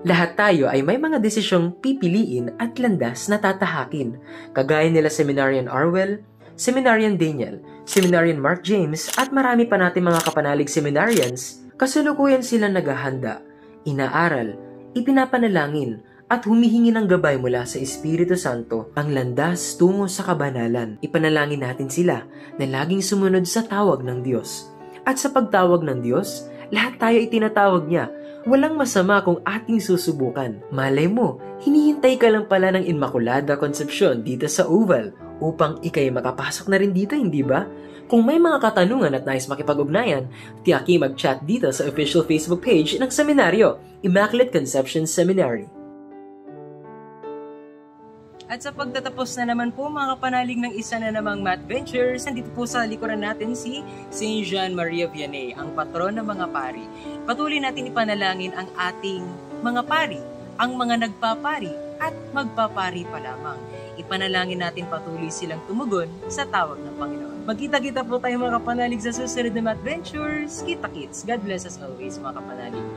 Lahat tayo ay may mga desisyong pipiliin at landas na tatahakin, kagaya nila Seminarian Arwel, Seminarian Daniel, Seminarian Mark James at marami pa natin mga kapanalig seminarians. Kasalukuyan silang naghahanda, inaaral, ipinapanalangin, at humihingi ng gabay mula sa Espiritu Santo ang landas tungo sa kabanalan. Ipanalangin natin sila na laging sumunod sa tawag ng Diyos. At sa pagtawag ng Diyos, lahat tayo ay tinatawag niya. Walang masama kung ating susubukan. Malay mo, hinihintay ka lang pala ng Immaculada Concepcion dito sa Oval upang ikay makapasok na rin dito, hindi ba? Kung may mga katanungan at nais makipag-ugnayan, tiyaki mag-chat dito sa official Facebook page ng seminaryo, Immaculate Conception Seminary. At sa pagtatapos na naman po mga kapanalig ng isa na namang Math Ventures, nandito po sa likuran natin si Saint John Maria Vianney, ang patron ng mga pari. Patuloy natin ipanalangin ang ating mga pari, ang mga nagpapari at magpapari pa lamang. Ipanalangin natin patuloy silang tumugon sa tawag ng Panginoon. Magkita-kita po tayo mga kapanalig sa susunod na Math Ventures. Kita-kits. God bless us always mga kapanalig.